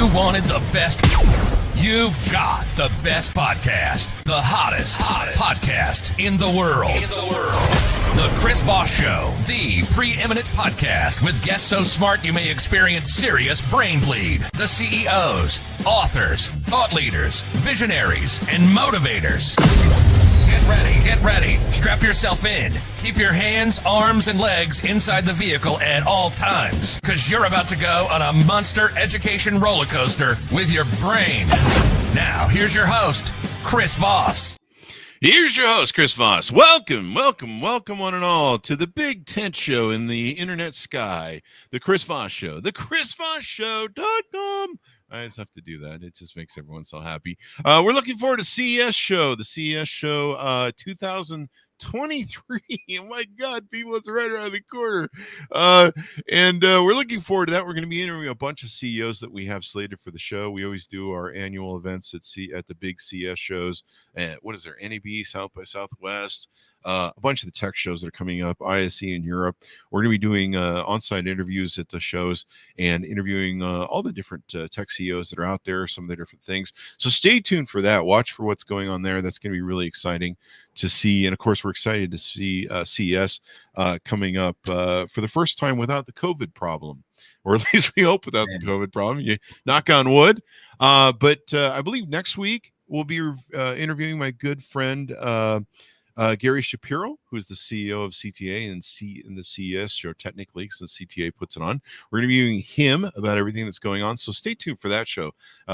You wanted the best. You've got the best podcast, the hottest podcast in the world. The Chris Voss Show, the preeminent podcast with guests so smart you may experience serious brain bleed. The CEOs, authors, thought leaders, visionaries, and motivators. Get ready. Strap yourself in. Keep your hands, arms, and legs inside the vehicle at all times, because you're about to go on a monster education roller coaster with your brain. Now, here's your host, Chris Voss. Here's your host, Chris Voss. Welcome, one and all, to the big tent show in the internet sky, the Chris Voss Show, the ChrisVossShow.com. I just have to do that. It just makes everyone so happy. We're looking forward to CES Show, the CES Show 2023. Oh, my God, people, it's right around the corner. And we're looking forward to that. We're going to be interviewing a bunch of CEOs that we have slated for the show. We always do our annual events at the big CES shows. What is there? NAB, South by Southwest. A bunch of the tech shows that are coming up, ISE in Europe. We're going to be doing on-site interviews at the shows and interviewing all the different tech CEOs that are out there, some of the different things. So stay tuned for that. Watch for what's going on there. That's going to be really exciting to see. And, of course, we're excited to see CES coming up for the first time without the COVID problem, or at least we hope without the COVID problem. You knock on wood. But I believe next week we'll be interviewing my good friend Gary Shapiro, who is the CEO of CTA and in the CES show, technically, since CTA puts it on. We're interviewing him about everything that's going on, so stay tuned for that show.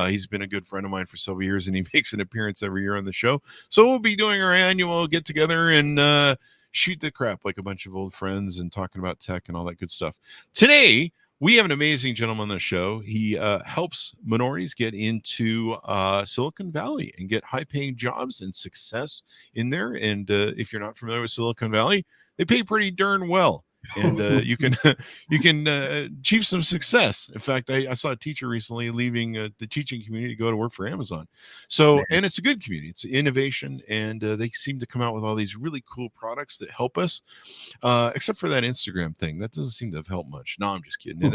He's been a good friend of mine for several years, and he makes an appearance every year on the show. So we'll be doing our annual get-together and shoot the crap like a bunch of old friends and talking about tech and all that good stuff. Today, we have an amazing gentleman on the show. He helps minorities get into Silicon Valley and get high-paying jobs and success in there. And if you're not familiar with Silicon Valley, they pay pretty darn well. And you can achieve some success. In fact, I saw a teacher recently leaving the teaching community to go to work for Amazon. So, and it's a good community. It's innovation, and they seem to come out with all these really cool products that help us. Except for that Instagram thing, that doesn't seem to have helped much. No, I'm just kidding. It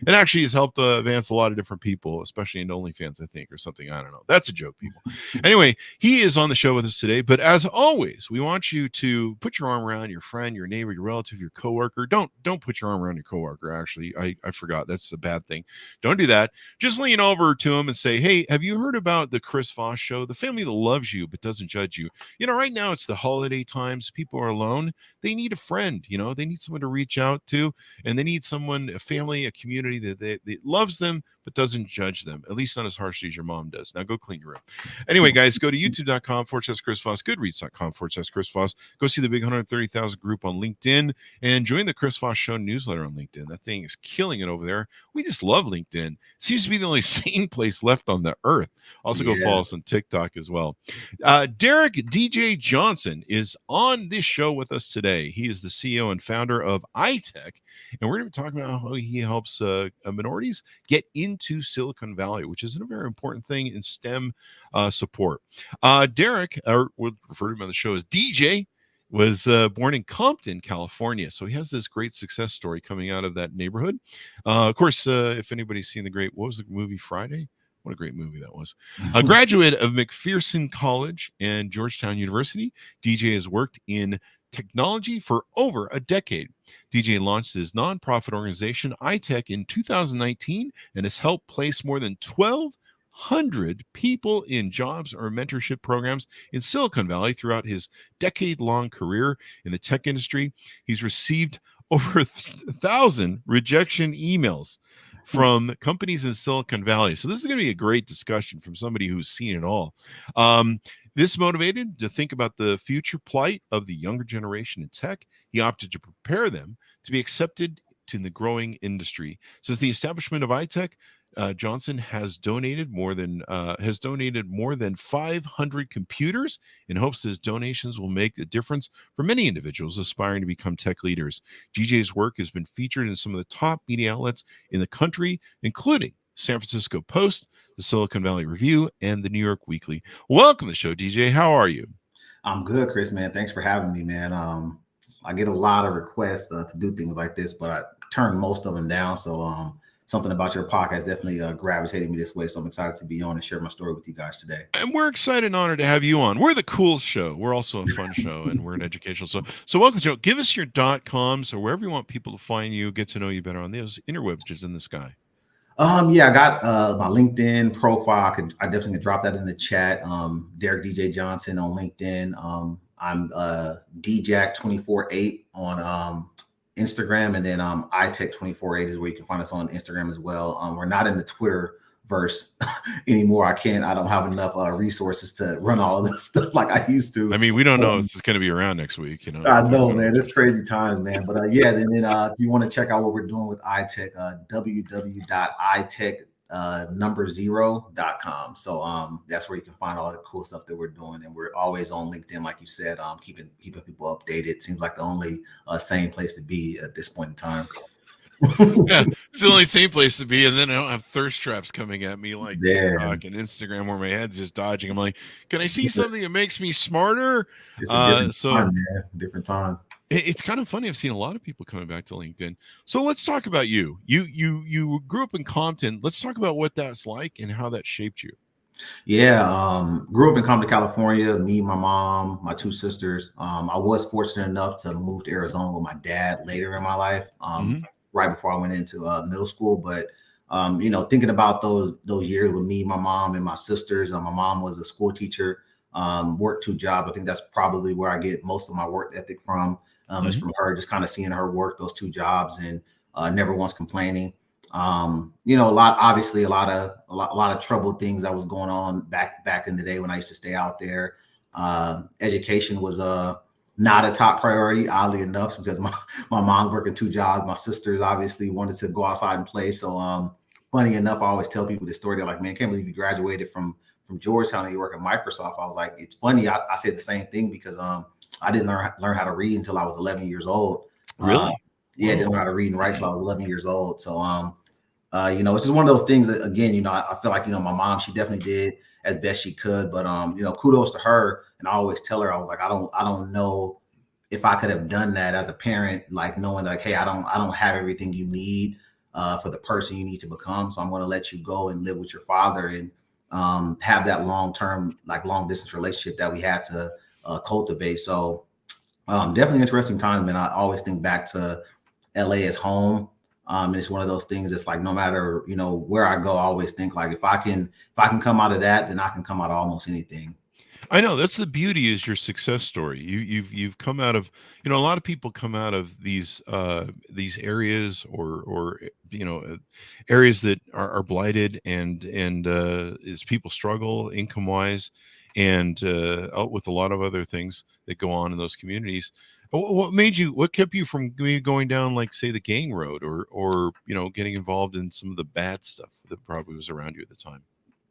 actually has helped advance a lot of different people, especially in OnlyFans, I think, or something. I don't know. That's a joke, people. Anyway, he is on the show with us today. But as always, we want you to put your arm around your friend, your neighbor, your relative, your coworker. Don't put your arm around your coworker. Actually, I forgot. That's a bad thing. Don't do that. Just lean over to him and say, hey, have you heard about the Chris Voss Show? The family that loves you but doesn't judge you. You know, right now it's the holiday times. People are alone. They need a friend. You know, they need someone to reach out to, and they need someone, a family, a community that loves them but doesn't judge them, at least not as harshly as your mom does. Now go clean your room. Anyway, guys, go to youtube.com/Chris Voss, goodreads.com/Chris Voss. Go see the big 130,000 group on LinkedIn and join the Chris Voss Show newsletter on LinkedIn. That thing is killing it over there. We just love LinkedIn. It seems to be the only sane place left on the earth. Also, go follow us on TikTok as well. Darrick DJ Johnson is on this show with us today. He is the CEO and founder of ITech, and we're going to be talking about how he helps minorities get into Silicon Valley, which is a very important thing in STEM support. Darrick, or we'll refer to him on the show as DJ, was born in Compton, California. So he has this great success story coming out of that neighborhood. Of course, if anybody's seen what was the movie Friday? What a great movie that was. A graduate of McPherson College and Georgetown University, DJ has worked in technology for over a decade. DJ launched his nonprofit organization, ITech, in 2019 and has helped place more than 1,200 people in jobs or mentorship programs in Silicon Valley throughout his decade-long career in the tech industry. He's received over 1,000 rejection emails from companies in Silicon Valley. So this is going to be a great discussion from somebody who's seen it all. This motivated to think about the future plight of the younger generation in tech. He opted to prepare them to be accepted in the growing industry. Since the establishment of ITech, Johnson has donated more than 500 computers in hopes that his donations will make a difference for many individuals aspiring to become tech leaders. DJ's work has been featured in some of the top media outlets in the country, including San Francisco Post, the Silicon Valley Review, and the New York Weekly. Welcome to the show, DJ. How are you? I'm good, Chris, man. Thanks for having me, man. I get a lot of requests to do things like this, but I turn most of them down. So something about your podcast definitely gravitated me this way. So I'm excited to be on and share my story with you guys today. And we're excited and honored to have you on. We're the cool show. We're also a fun show, and we're an educational show. So welcome, Joe. Give us your .coms or wherever you want people to find you, get to know you better on those interwebs in the sky. Yeah, I got my LinkedIn profile. I definitely could drop that in the chat. Darrick DJ Johnson on LinkedIn. I'm DJack248 on Instagram, and then ITech248 is where you can find us on Instagram as well. We're not in the Twitter verse anymore. I don't have enough resources to run all of this stuff like I used to. I mean, we don't know if it's going to be around next week. I know, man. It's crazy times, man. But yeah, then if you want to check out what we're doing with iTech, www.itech0.com. So that's where you can find all the cool stuff that we're doing, and we're always on LinkedIn, like you said, keeping people updated. Seems like the only sane place to be at this point in time. Yeah, it's the only same place to be, and then I don't have thirst traps coming at me like TikTok and Instagram where my head's just dodging. I'm like, can I see something that makes me smarter? It's a different time. It's kind of funny. I've seen a lot of people coming back to LinkedIn. So let's talk about you. You grew up in Compton. Let's talk about what that's like and how that shaped you. Yeah, grew up in Compton, California. Me, my mom, my two sisters. I was fortunate enough to move to Arizona with my dad later in my life. Right before I went into middle school. But, thinking about those years with me, my mom and my sisters, my mom was a school teacher, worked 2 jobs. I think that's probably where I get most of my work ethic from, is from her, just kind of seeing her work those 2 jobs and never once complaining. A lot of troubled things that was going on back in the day when I used to stay out there. Education was not a top priority, oddly enough, because my mom's working 2 jobs. My sisters obviously wanted to go outside and play. So funny enough, I always tell people this story. They're like, man, can't believe you graduated from Georgetown and you work at Microsoft. I was like, it's funny. I said the same thing because I didn't learn how to read until I was 11 years old. Really? Yeah, I didn't know how to read and write until I was 11 years old. So it's just one of those things that, again, I feel like, my mom, she definitely did as best she could, but kudos to her. And I always tell her, I was like, I don't know if I could have done that as a parent, like knowing like, hey, I don't have everything you need for the person you need to become. So I'm going to let you go and live with your father and have that long-term, like long distance relationship that we had to cultivate. So definitely interesting times, man. I always think back to LA as home. It's one of those things that's like, no matter, where I go, I always think like, if I can come out of that, then I can come out of almost anything. I know that's the beauty is your success story. You've come out of, a lot of people come out of these areas or areas that are blighted and as people struggle income wise and with a lot of other things that go on in those communities. What kept you from going down, like, say, the gang road or getting involved in some of the bad stuff that probably was around you at the time?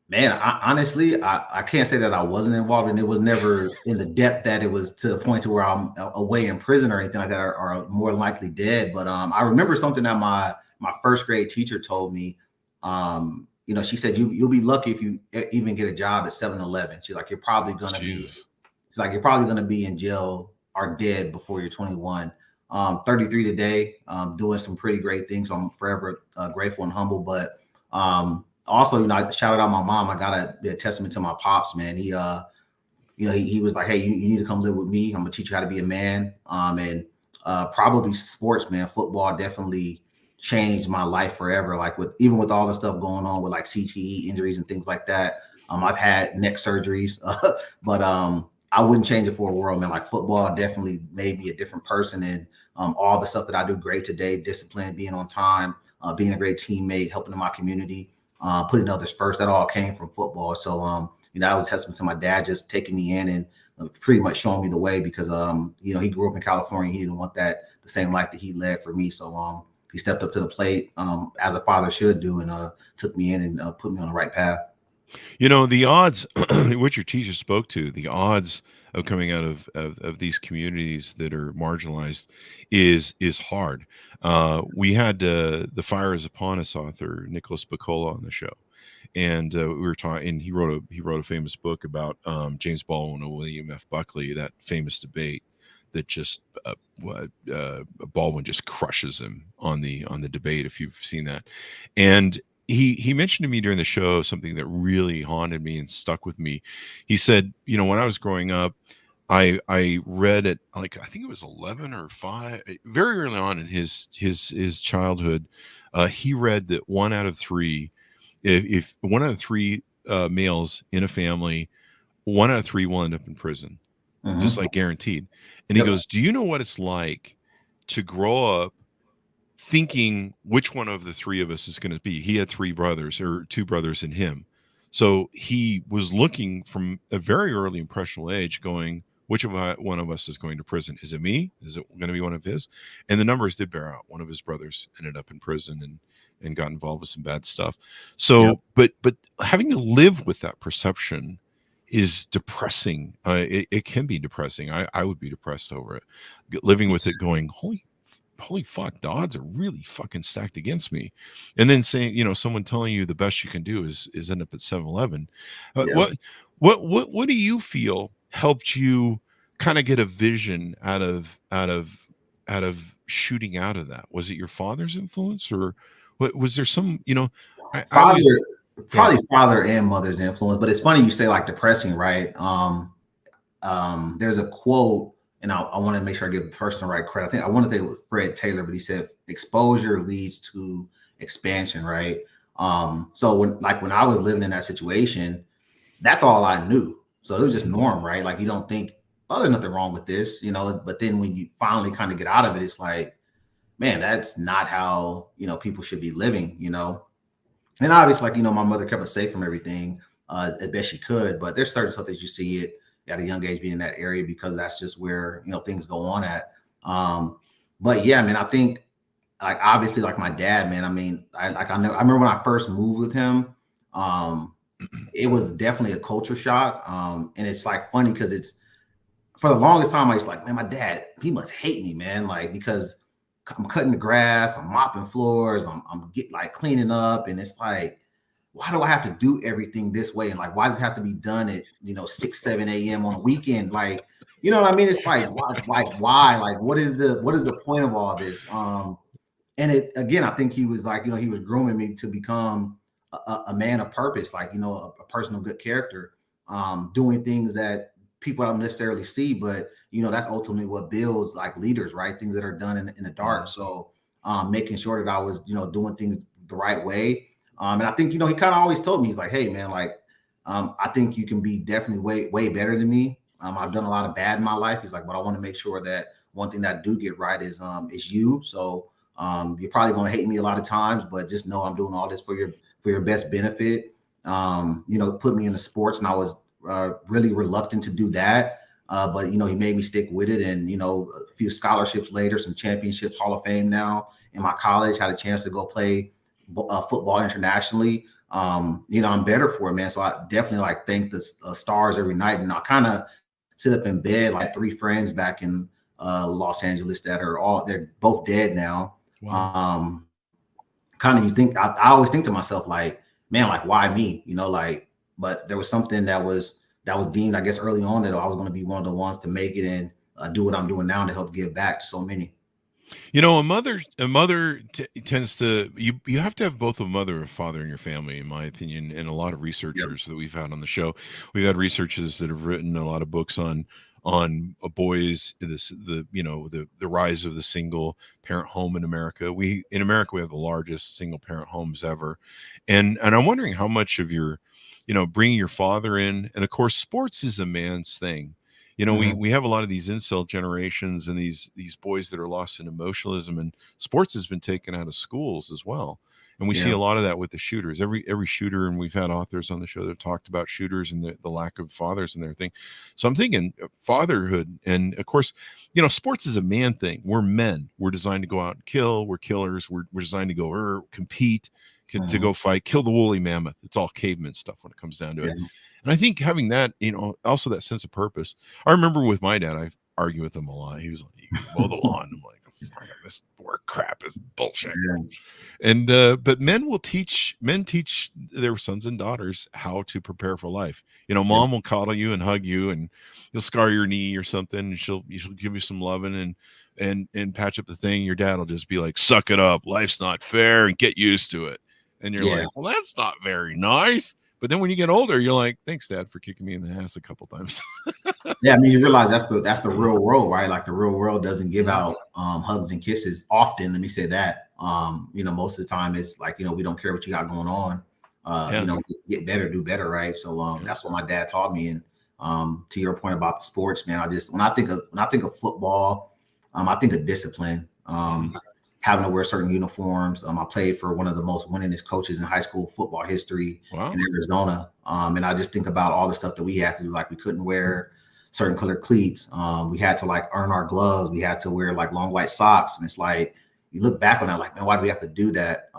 Man, honestly, I can't say that I wasn't involved, and it was never in the depth that it was to the point to where I'm away in prison or anything like that, or more likely dead. But I remember something that my first grade teacher told me. She said, you'll be lucky if you even get a job at 7-Eleven. She's like, you're probably gonna be in jail or dead before you're 21. 33 today, doing some pretty great things. So I'm forever grateful and humble. But also, I shouted out my mom. I got to be a testament to my pops, man. He was like, hey, you need to come live with me. I'm gonna teach you how to be a man. And probably sports, man. Football definitely changed my life forever. Like even with all the stuff going on with like CTE injuries and things like that. I've had neck surgeries, but I wouldn't change it for a world, man. Like football definitely made me a different person, and all the stuff that I do great today, discipline, being on time, being a great teammate, helping in my community, putting others first, that all came from football. So, that was a testament to my dad just taking me in and pretty much showing me the way because, he grew up in California. He didn't want the same life that he led for me. So he stepped up to the plate as a father should do and took me in and put me on the right path. The odds, what your teacher spoke to, the odds of coming out of these communities that are marginalized is hard. We had the Fire Is Upon Us author Nicholas Picola on the show, and we were talking. And he wrote a famous book about James Baldwin and William F. Buckley, that famous debate that just Baldwin just crushes him on the debate, if you've seen that. And he mentioned to me during the show something that really haunted me and stuck with me. He said, when I was growing up, I read it, like, I think it was 11 or 5, very early on in his childhood. He read that 1 out of 3, if 1 out of 3 males in a family, 1 out of 3 will end up in prison, just like guaranteed. And he goes, do you know what it's like to grow up thinking which one of the 3 of us is going to be? He had 3 brothers, or 2 brothers in him. So he was looking from a very early impressionable age, going, which one of us is going to prison? Is it me? Is it going to be one of his? And the numbers did bear out. One of his brothers ended up in prison and got involved with some bad stuff. So, but having to live with that perception is depressing. It can be depressing. I would be depressed over it, living with it, going, holy fuck, the odds are really fucking stacked against me. And then saying, someone telling you the best you can do is end up at 7-Eleven. What do you feel helped you kind of get a vision out of shooting out of that? Was it your father's influence, or what was there some, Probably father and mother's influence? But it's funny you say like depressing, right? There's a quote, and I want to make sure I give the person the right credit. I want to think it was Fred Taylor, but he said exposure leads to expansion, right? So when I was living in that situation, that's all I knew. So it was just norm, right? Like, you don't think, oh, there's nothing wrong with this, but then when you finally kind of get out of it, it's like, man, that's not how, people should be living, And obviously, like, my mother kept us safe from everything as best she could, but there's certain stuff that you see it at a young age being in that area, because that's just where, things go on at. But yeah, I mean, I think, like, obviously, like my dad, man, I mean, I remember when I first moved with him, it was definitely a culture shock. And it's like funny because it's, for the longest time, I was like, man, my dad, he must hate me, man. Like, because I'm cutting the grass, I'm mopping floors, I'm cleaning up. And it's like, why do I have to do everything this way? And like, why does it have to be done at, 6, 7 a.m. on a weekend? Like, you know what I mean? It's like, why? Like, what is the point of all this? And it, again, I think he was like, he was grooming me to become a man of purpose, like, a person of good character, doing things that people don't necessarily see, but, that's ultimately what builds like leaders, right? Things that are done in the dark. So making sure that I was, doing things the right way. And I think, he kind of always told me, he's like, hey, man, like, I think you can be definitely way better than me. I've done a lot of bad in my life. He's like, but I want to make sure that one thing that I do get right is you. So you're probably going to hate me a lot of times, but just know I'm doing all this for your best benefit. Put me into sports, and I was really reluctant to do that. But, he made me stick with it. And, a few scholarships later, some championships, Hall of Fame now in my college, had a chance to go play football internationally. I'm better for it, man. So I definitely thank the stars every night. And I kind of sit up in bed, like 3 friends back in Los Angeles that they're both dead now. Wow. Kind of, you think, I always think to myself, like, man, like, why me? But there was something that was deemed, I guess, early on, that I was going to be one of the ones to make it and do what I'm doing now to help give back to so many. A mother tends to, you have to have both a mother and a father in your family, in my opinion. And a lot of researchers that we've had on the show, we've had researchers that have written a lot of books on boys, the rise of the single parent home in America. In America, we have the largest single parent homes ever. And I'm wondering how much of your, bringing your father in, and of course, sports is a man's thing. We have a lot of these incel generations and these boys that are lost in emotionalism, and sports has been taken out of schools as well. And we see a lot of that with the shooters. Every shooter, and we've had authors on the show that have talked about shooters and the lack of fathers and their thing. So I'm thinking fatherhood, and of course, sports is a man thing. We're men. We're designed to go out and kill. We're killers. We're designed to go compete, to go fight, kill the woolly mammoth. It's all caveman stuff when it comes down to it. And I think having that, also that sense of purpose. I remember with my dad, I argued with him a lot. He was like, "You can mow the lawn." I'm like, "This work crap is bullshit." And but men teach their sons and daughters how to prepare for life. You know, mom will coddle you and hug you, and you'll scar your knee or something, and she'll give you some loving and patch up the thing. Your dad will just be like, suck it up, life's not fair, and get used to it. And you're like, well, that's not very nice. But then when you get older, you're like, thanks, Dad, for kicking me in the ass a couple times. Yeah, I mean, you realize that's the real world, right? Like the real world doesn't give out hugs and kisses often. Let me say that. You know, most of the time it's like, you know, we don't care what you got going on. You know, get better, do better, right? So that's what my dad taught me. And to your point about the sports, man, when I think of football, I think of discipline. Having to wear certain uniforms. I played for one of the most winningest coaches in high school football history in Arizona. And I just think about all the stuff that we had to do. Like we couldn't wear certain colored cleats. We had to like earn our gloves. We had to wear like long white socks. And it's like, you look back on that, like, man, why do we have to do that?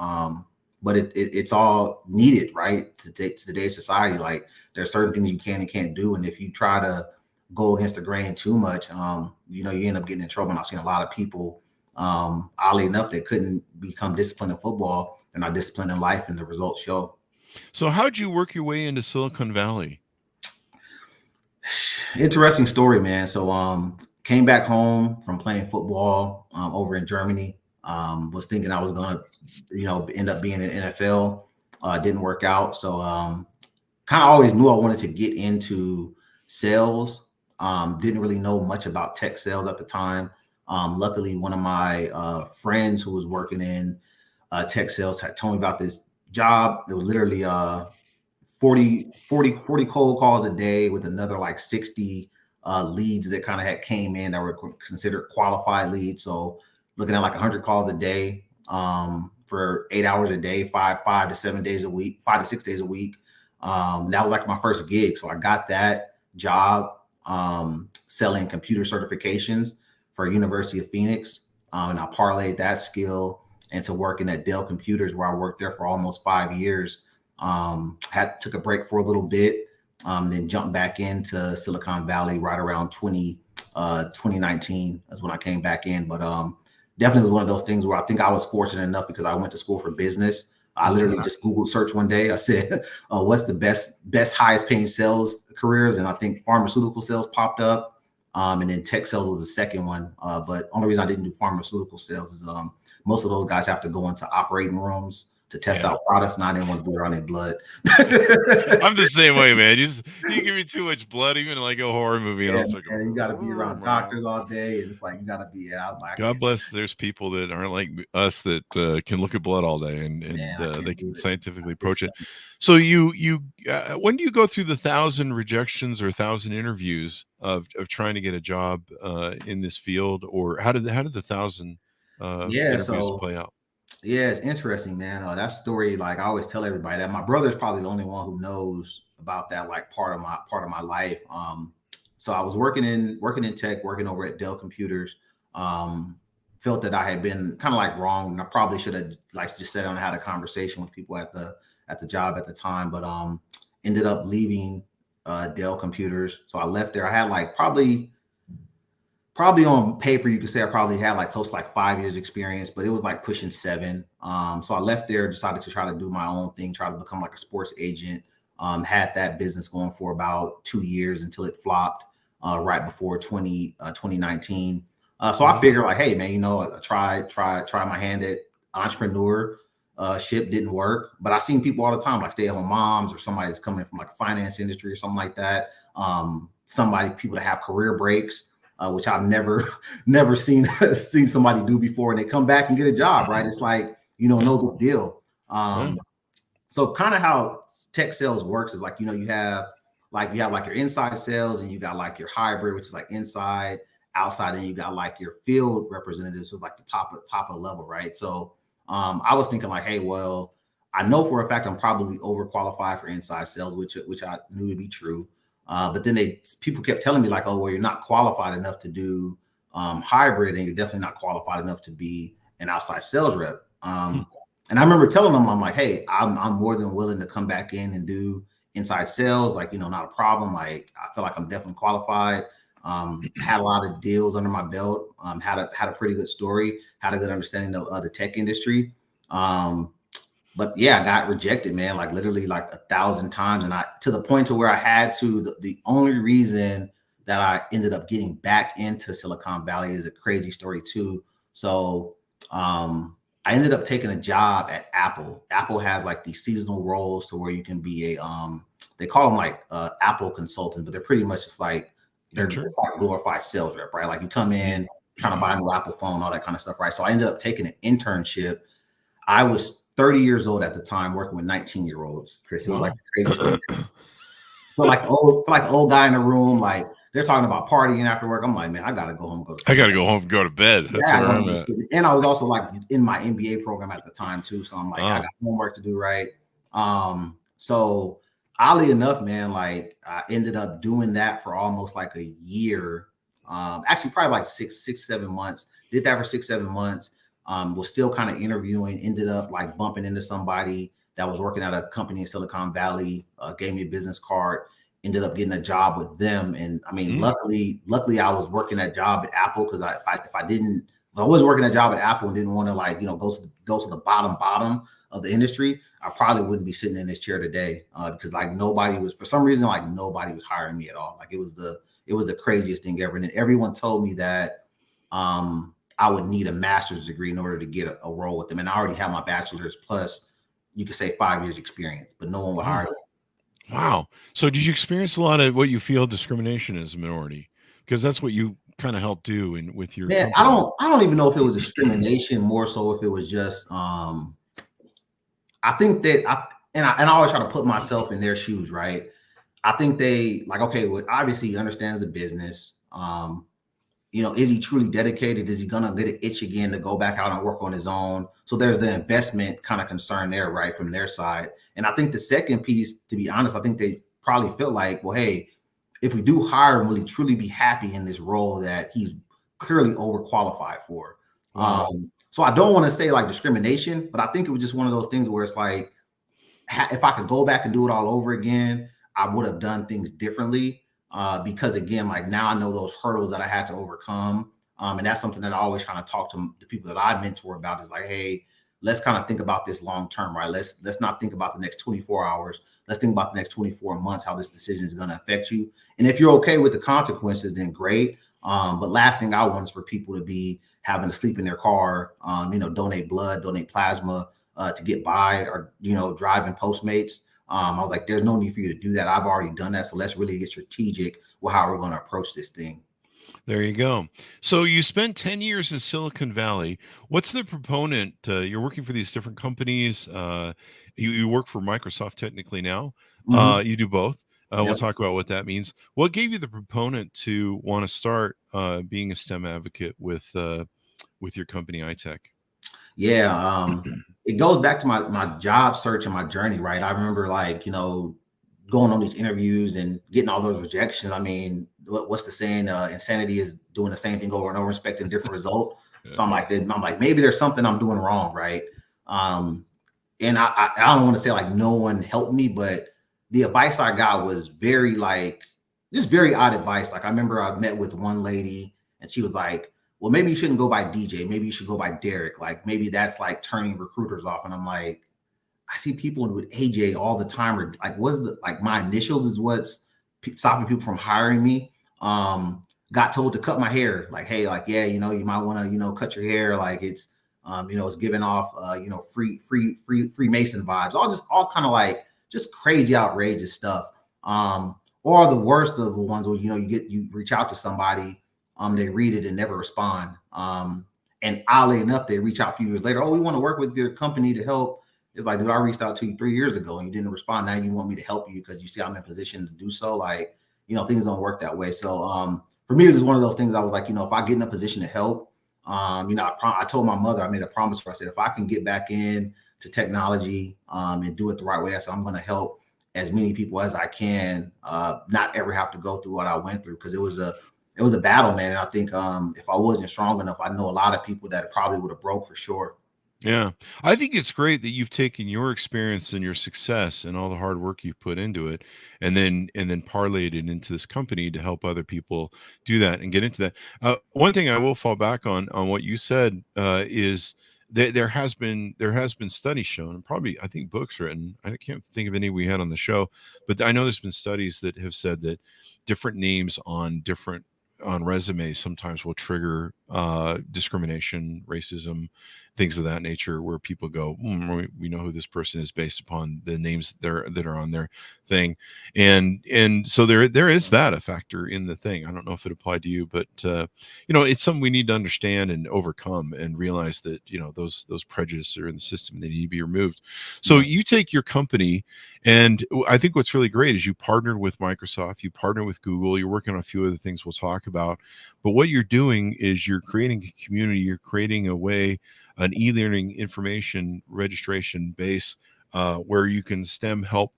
But it's all needed, right? To today's society. Like there's certain things you can and can't do. And if you try to go against the grain too much, you know, you end up getting in trouble. And I've seen a lot of people, oddly enough, they couldn't become disciplined in football and not disciplined in life, and the results show. So how'd you work your way into Silicon Valley? Interesting story, man. So came back home from playing football over in Germany. Was thinking I was gonna, you know, end up being in the NFL. Didn't work out. So kind of always knew I wanted to get into sales. Didn't really know much about tech sales at the time. Luckily, one of my friends who was working in tech sales had told me about this job. It was literally 40 cold calls a day with another like 60 leads that kind of had came in that were considered qualified leads. So looking at like 100 calls a day for 8 hours a day, 5 to 7 days a week, 5 to 6 days a week. That was like my first gig. So I got that job selling computer certifications for University of Phoenix. And I parlayed that skill into working at Dell Computers, where I worked there for almost 5 years. Took a break for a little bit, then jumped back into Silicon Valley right around 2019. That's when I came back in. But definitely was one of those things where I think I was fortunate enough because I went to school for business. I literally just Googled search one day. I said, what's the best highest paying sales careers? And I think pharmaceutical sales popped up. And then tech sales was the second one. But only reason I didn't do pharmaceutical sales is most of those guys have to go into operating rooms to test out products, and I didn't want to do it on their blood. I'm the same way, man. You give me too much blood, even like a horror movie. And Like, you got to be around doctors all day, and it's like you got to be. God bless. There's people that aren't like us that can look at blood all day, and they can scientifically approach it. So you when do you go through the 1,000 rejections or 1,000 interviews of trying to get a job in this field, or how did the 1,000 interviews play out? Yeah, it's interesting, man. That story, like I always tell everybody that my brother's probably the only one who knows about that, like part of my life. So I was working in tech, working over at Dell Computers. Felt that I had been kind of like wrong, and I probably should have like just sat down and had a conversation with people at the job at the time. But ended up leaving Dell Computers. So I left there. I had like probably on paper, you could say I probably had like close to like 5 years experience, but it was like pushing 7. So I left there, decided to try to do my own thing, try to become like a sports agent. Had that business going for about 2 years until it flopped right before 2019. So I figured like, hey man, you know, try my hand at entrepreneurship. Didn't work, but I've seen people all the time, like stay-at-home moms or somebody that's coming from like a finance industry or something like that. People that have career breaks. Which I've never seen somebody do before, and they come back and get a job, right? It's like, you know, no big deal. So kind of how tech sales works is like, you know, you have like your inside sales, and you got like your hybrid, which is like inside, outside, and you got like your field representatives, who's like the top of the level, right? So I was thinking like, hey, well, I know for a fact I'm probably overqualified for inside sales, which I knew to be true. But then people kept telling me like, oh, well, you're not qualified enough to do hybrid, and you're definitely not qualified enough to be an outside sales rep. And I remember telling them, I'm like, hey, I'm more than willing to come back in and do inside sales. Like, you know, not a problem. Like, I feel like I'm definitely qualified. Had a lot of deals under my belt. Had a pretty good story. Had a good understanding of the tech industry. But yeah, I got rejected, man, like literally like 1,000 times. And to the point to where I had to, the only reason that I ended up getting back into Silicon Valley is a crazy story too. So I ended up taking a job at Apple. Apple has like these seasonal roles to where you can be they call them like Apple consultants, but they're pretty much just like, it's like glorified sales rep, right? Like you come in trying to buy a new Apple phone, all that kind of stuff, right? So I ended up taking an internship. I was 30 years old at the time, working with 19-year-olds. Chris, it was like the craziest thing. So like the old guy in the room, like they're talking about partying after work. I'm like, man, I gotta go home and go to sleep. I gotta go home and go to bed. That's where I'm at. And I was also like in my MBA program at the time too. So I'm like, I got homework to do, right? So oddly enough, man, like I ended up doing that for almost like a year. Actually probably like 7 months. Did that for 6-7 months. Was still kind of interviewing, ended up like bumping into somebody that was working at a company in Silicon Valley, gave me a business card, ended up getting a job with them. And I mean, luckily I was working that job at Apple, because if I was working that job at Apple and didn't want to like, go to the bottom of the industry, I probably wouldn't be sitting in this chair today, because like for some reason, like nobody was hiring me at all. Like it was the craziest thing ever. And everyone told me that, I would need a master's degree in order to get a role with them. And I already have my bachelor's plus, you could say 5 years experience, but no one would hire me. Wow. So did you experience a lot of what you feel discrimination as a minority? Because that's what you kind of helped do with your company. I don't even know if it was discrimination, more so if it was just I think that I always try to put myself in their shoes, right? I think they like, okay, well, obviously he understands the business. Is he truly dedicated? Is he gonna get an itch again to go back out and work on his own? So there's the investment kind of concern there, right, from their side. And I think the second piece, to be honest, I think they probably feel like, well, hey, if we do hire him, will he truly be happy in this role that he's clearly overqualified for? Wow. So I don't want to say like discrimination, but I think it was just one of those things where it's like, if I could go back and do it all over again, I would have done things differently. Because again, like now I know those hurdles that I had to overcome. And that's something that I always kind of talk to the people that I mentor about, is like, hey, let's kind of think about this long term, right? Let's not think about the next 24 hours. Let's think about the next 24 months, how this decision is going to affect you. And if you're okay with the consequences, then great. But last thing I want is for people to be having to sleep in their car, donate blood, donate plasma to get by, or, driving Postmates. I was like, there's no need for you to do that. I've already done that. So let's really get strategic with how we're going to approach this thing. There you go. So you spent 10 years in Silicon Valley. What's the proponent? You're working for these different companies. You work for Microsoft technically now. You do both. Yep. We'll talk about what that means. What gave you the proponent to want to start being a STEM advocate with your company, ITech? Yeah, it goes back to my job search and my journey, right? I remember like, going on these interviews and getting all those rejections. I mean, what's the saying? Insanity is doing the same thing over and over, expecting a different result. Yeah. So I'm like, maybe there's something I'm doing wrong, right? And I don't want to say like no one helped me, but the advice I got was very odd advice. Like I remember I met with one lady and she was like, well, maybe you shouldn't go by DJ. Maybe you should go by Darrick. Like maybe that's like turning recruiters off. And I'm like, I see people with AJ all the time. Or like, my initials is what's stopping people from hiring me. Got told to cut my hair. Like, hey, like, yeah, you might want to, cut your hair. Like it's, it's giving off, Freemason vibes. All kind of like just crazy, outrageous stuff. Or the worst of the ones where, you reach out to somebody, they read it and never respond. And oddly enough, they reach out a few years later. Oh, we want to work with your company to help. It's like, dude, I reached out to you 3 years ago and you didn't respond. Now you want me to help you because you see I'm in a position to do so. Like, things don't work that way. So for me, this is one of those things I was like, if I get in a position to help, I told my mother, I made a promise for her. I said, if I can get back in to technology and do it the right way, I said, I'm going to help as many people as I can, not ever have to go through what I went through, because it was a battle, man. And I think if I wasn't strong enough, I know a lot of people that probably would have broke for sure. Yeah, I think it's great that you've taken your experience and your success and all the hard work you've put into it, and then parlayed it into this company to help other people do that and get into that. One thing I will fall back on what you said is there has been studies shown, and probably I think books written. I can't think of any we had on the show, but I know there's been studies that have said that different names on resumes sometimes will trigger discrimination, racism, things of that nature, where people go, we know who this person is based upon the names that are on their thing, and so there is that a factor in the thing. I don't know if it applied to you, but it's something we need to understand and overcome, and realize that those prejudices are in the system. They need to be removed. So you take your company, and I think what's really great is you partnered with Microsoft, you partner with Google, you're working on a few other things we'll talk about. But what you're doing is you're creating a community, you're creating a way, an e-learning information registration base where you can help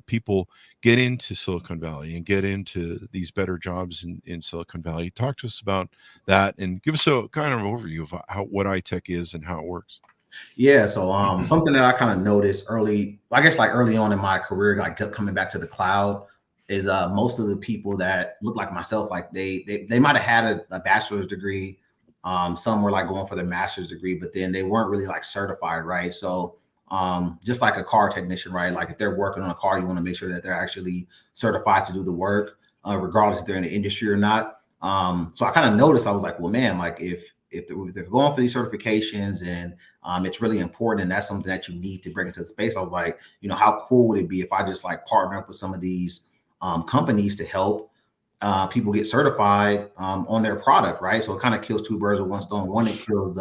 people get into Silicon Valley and get into these better jobs in Silicon Valley. Talk to us about that and give us a kind of an overview of what iTech is and how it works. Yeah, so something that I kind of noticed early, I guess like early on in my career, like coming back to the cloud, is most of the people that look like myself, like they might have had a bachelor's degree. Some were like going for their master's degree, but then they weren't really like certified, right? So just like a car technician, right? Like if they're working on a car, you want to make sure that they're actually certified to do the work, regardless if they're in the industry or not. So I kind of noticed, I was like, well, man, like if they're going for these certifications and it's really important, and that's something that you need to bring into the space, I was like, how cool would it be if I just like partner up with some of these companies to help people get certified on their product, right? So it kind of kills two birds with one stone. One, it kills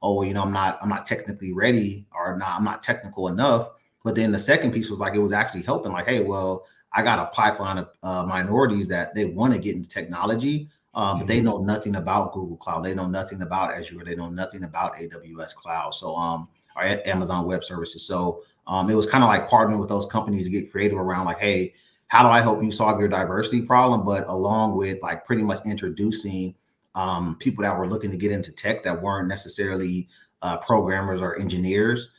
I'm not technically ready, or I'm not technical enough. But then the second piece was like, it was actually helping, like, hey, well, I got a pipeline of minorities that they want to get into technology, but they know nothing about Google Cloud. They know nothing about Azure. They know nothing about AWS Cloud. So or Amazon Web Services. So it was kind of like partnering with those companies to get creative around like, hey, how do I help you solve your diversity problem? But along with like pretty much introducing people that were looking to get into tech that weren't necessarily programmers or engineers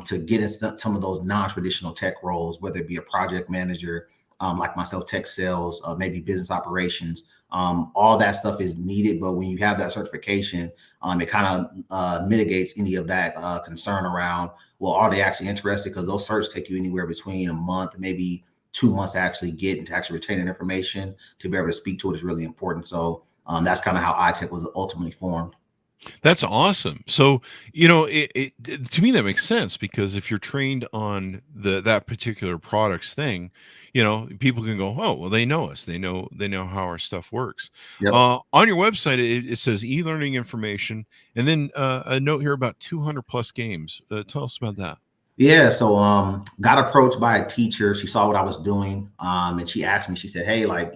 to get into some of those non-traditional tech roles, whether it be a project manager, like myself, tech sales, maybe business operations. All that stuff is needed, but when you have that certification, it kind of mitigates any of that concern around, well, are they actually interested? Because those certs take you anywhere between a month, maybe 2 months to actually get and to actually retain that information. To be able to speak to it is really important. So that's kind of how iTech was ultimately formed. That's awesome. So, to me, that makes sense, because if you're trained on that particular product's thing, people can go, oh, well, they know us. They know how our stuff works. Yep. On your website, it says e-learning information, and then a note here about 200 plus games. Tell us about that. Yeah, so got approached by a teacher. She saw what I was doing, and she asked me, she said, hey, like,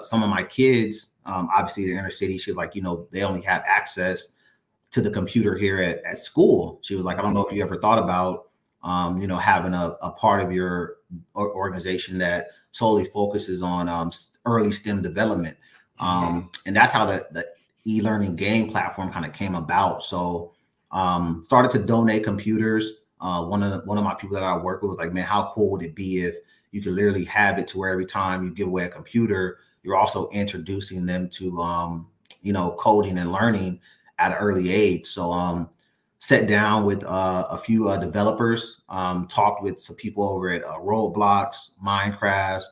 some of my kids, obviously the inner city, she's like, they only have access to the computer here at school. She was like, I don't know if you ever thought about, having a part of your organization that solely focuses on early STEM development. And that's how the e-learning game platform kind of came about. So started to donate computers. One of my people that I work with was like, man, how cool would it be if you could literally have it to where every time you give away a computer, you're also introducing them to, coding and learning at an early age. So sat down with a few developers, talked with some people over at Roblox, Minecraft,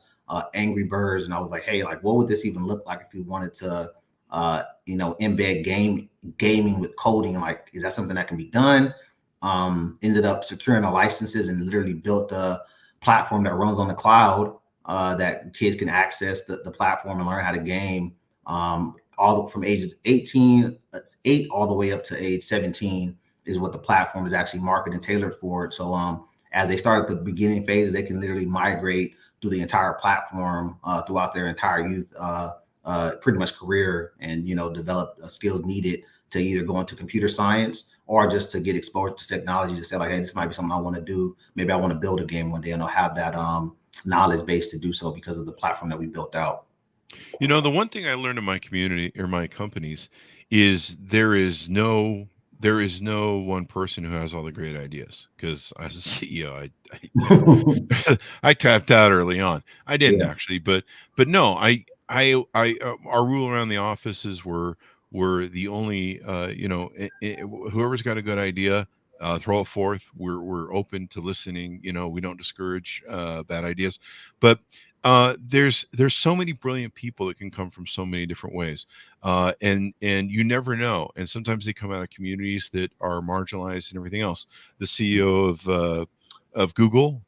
Angry Birds. And I was like, hey, like, what would this even look like if you wanted to, embed gaming with coding? Like, is that something that can be done? Ended up securing the licenses and literally built a platform that runs on the cloud that kids can access the platform and learn how to game all from ages 8 all the way up to age 17 is what the platform is actually marketed and tailored for. So as they start at the beginning phases, they can literally migrate through the entire platform throughout their entire youth, pretty much career, and develop skills needed to either go into computer science or just to get exposed to technology, to say like, hey, this might be something I want to do. Maybe I want to build a game one day, and I'll have that knowledge base to do so because of the platform that we built out. The one thing I learned in my community or my companies is there is no one person who has all the great ideas. Because as a CEO, I tapped out early on. I didn't actually, but no, our rule around the offices were the only, whoever's got a good idea, throw it forth. We're open to listening. We don't discourage bad ideas, but there's so many brilliant people that can come from so many different ways, and you never know. And sometimes they come out of communities that are marginalized and everything else. The CEO of Google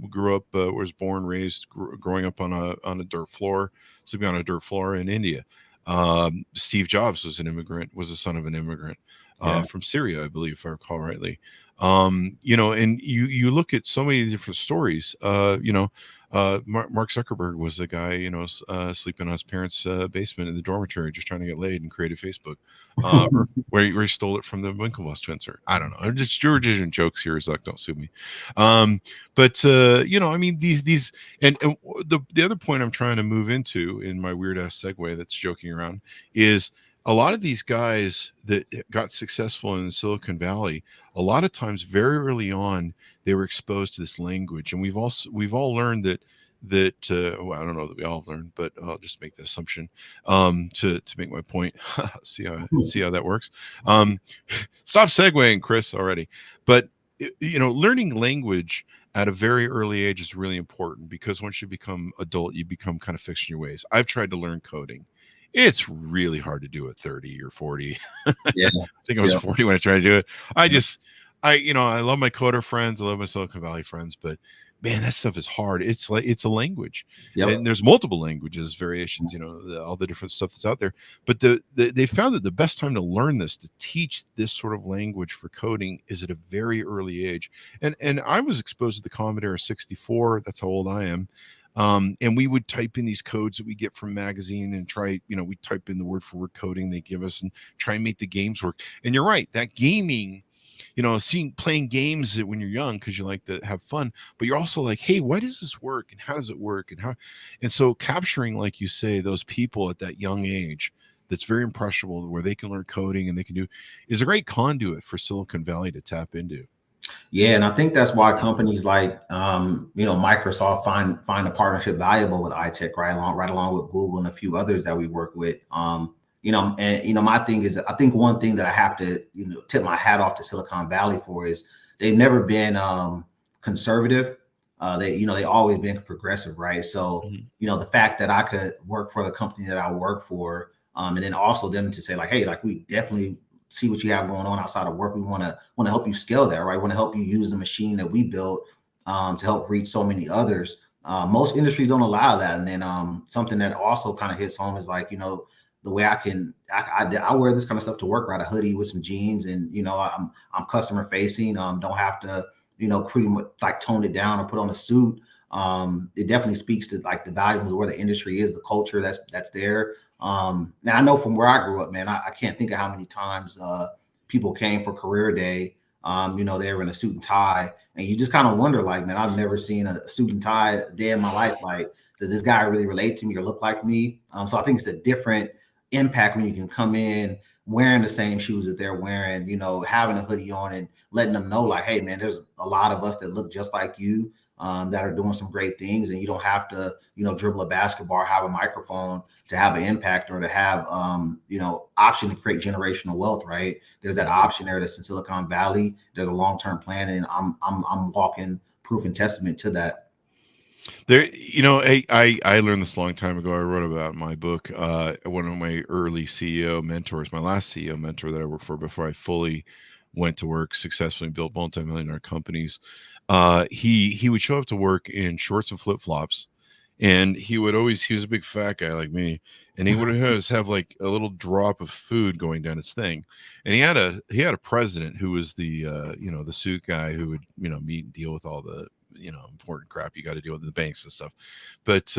grew up, was born, raised, growing up on a dirt floor, sleeping on a dirt floor in India. Steve Jobs was the son of an immigrant from Syria, I believe, if I recall rightly. And you look at so many different stories. Mark Zuckerberg was a guy, sleeping on his parents' basement in the dormitory, just trying to get laid and created Facebook, or where he stole it from the Winklevoss twins. I don't know. I'm just Georgian jokes here, Zuck. Don't sue me. But I mean, these and the other point I'm trying to move into in my weird ass segue that's joking around is a lot of these guys that got successful in Silicon Valley, a lot of times very early on, they were exposed to this language. And we've all learned that well, I don't know that we all learned, but I'll just make the assumption to make my point. see how that works. Stop segueing, Chris, already. But learning language at a very early age is really important, because once you become adult, you become kind of fixed in your ways. I've tried to learn coding. It's really hard to do at 30 or 40. Yeah. I think I was 40 when I tried to do it. I love my coder friends. I love my Silicon Valley friends, but man, that stuff is hard. It's a language, and there's multiple languages, variations, all the different stuff that's out there. But they found that the best time to learn this, to teach this sort of language for coding, is at a very early age. And I was exposed to the Commodore 64. That's how old I am. And we would type in these codes that we get from magazine and try, we type in the word for word coding they give us and try and make the games work. And you're right, that gaming, playing games when you're young, because you like to have fun, but you're also like, hey, why does this work? And how does it work? And so capturing, like you say, those people at that young age, that's very impressionable, where they can learn coding and they can is a great conduit for Silicon Valley to tap into. Yeah, and I think that's why companies like Microsoft find a partnership valuable with ITech, right along with Google and a few others that we work with. My thing is, I think one thing that I have to tip my hat off to Silicon Valley for is they've never been conservative. They always been progressive, right? So the fact that I could work for the company that I work for, and then also them to say like, hey, like we definitely see what you have going on outside of work. We want to help you scale that, right? We want to help you use the machine that we built to help reach so many others. Most industries don't allow that. And then something that also kind of hits home is like, the way I wear this kind of stuff to work, right? A hoodie with some jeans, and I'm customer facing. Don't have to pretty much like tone it down or put on a suit. It definitely speaks to like the values of where the industry is, the culture that's there. Now I know from where I grew up, man, I can't think of how many times people came for career day. They were in a suit and tie, and you just kind of wonder, like, man, I've never seen a suit and tie a day in my life. Like, does this guy really relate to me or look like me? So I think it's a different impact when you can come in wearing the same shoes that they're wearing, having a hoodie on and letting them know like, hey, man, there's a lot of us that look just like you, that are doing some great things, and you don't have to, dribble a basketball or have a microphone to have an impact or to have, option to create generational wealth, right? There's that option there that's in Silicon Valley. There's a long-term plan, and I'm walking proof and testament to that. There, I learned this a long time ago. I wrote about my book. One of my early CEO mentors, my last CEO mentor that I worked for before I fully went to work successfully and built multi-millionaire companies. He would show up to work in shorts and flip-flops, and he was a big fat guy like me, and he would always have like a little drop of food going down his thing. And he had a president who was the the suit guy who would meet and deal with all the important crap you got to deal with the banks and stuff. But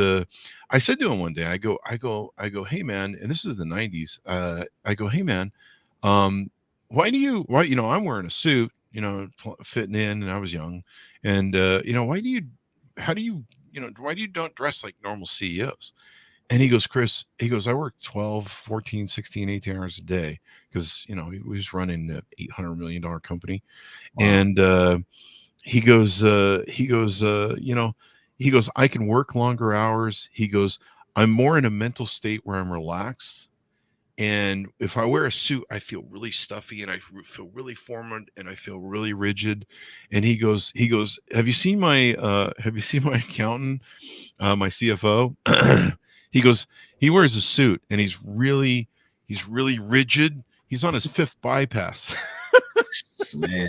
I said to him one day, I go, hey man, and this is the 90s. I go, hey man, why I'm wearing a suit, fitting in, and I was young, and why do you don't dress like normal CEOs? And he goes, Chris, I work 12, 14, 16, 18 hours a day, because he was running an $800 million company. Wow. And he goes, I can work longer hours. He goes, I'm more in a mental state where I'm relaxed And if I wear a suit, I feel really stuffy and I feel really formal and I feel really rigid. And he goes, have you seen my accountant, my CFO? He goes, he wears a suit and he's really rigid. He's on his fifth bypass. Man,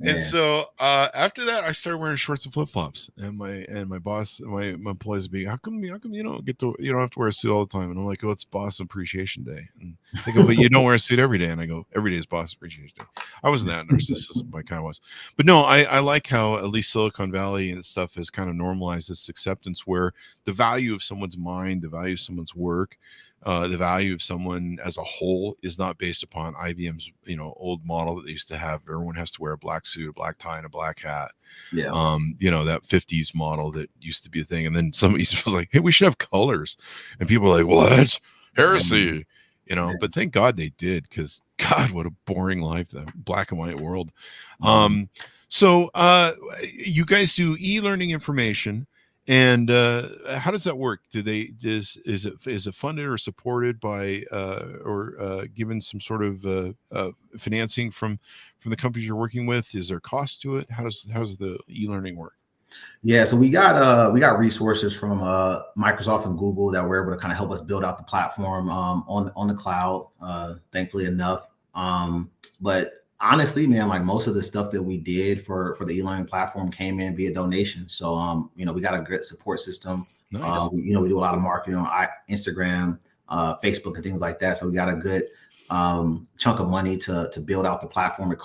And man. so after that, I started wearing shorts and flip flops. And my boss, my employees would be, how come you don't you don't have to wear a suit all the time? And I'm like, oh, it's Boss Appreciation Day. And they go, but you don't wear a suit every day. And I go, every day is Boss Appreciation Day. I wasn't that narcissistic, but I kind of was. But no, I like how at least Silicon Valley and stuff has kind of normalized this acceptance where the value of someone's mind, the value of someone's work, the value of someone as a whole is not based upon IBM's old model that they used to have. Everyone has to wear a black suit, a black tie, and a black hat. Yeah. That 50s model that used to be a thing. And then somebody was like, hey, we should have colors. And people are like, what? Heresy. But thank God they did, because God, what a boring life, the black and white world. So you guys do e-learning information. And how does that work? Is it funded or supported by or given some sort of financing from the companies you're working with? Is there cost to it? How's the e-learning work? Yeah, so we got resources from Microsoft and Google that were able to kind of help us build out the platform on the cloud, thankfully enough. But honestly, man, like most of the stuff that we did for the e-learning platform came in via donations. So we got a good support system. Nice. We do a lot of marketing on Instagram, Facebook, and things like that. So we got a good chunk of money to build out the platform. I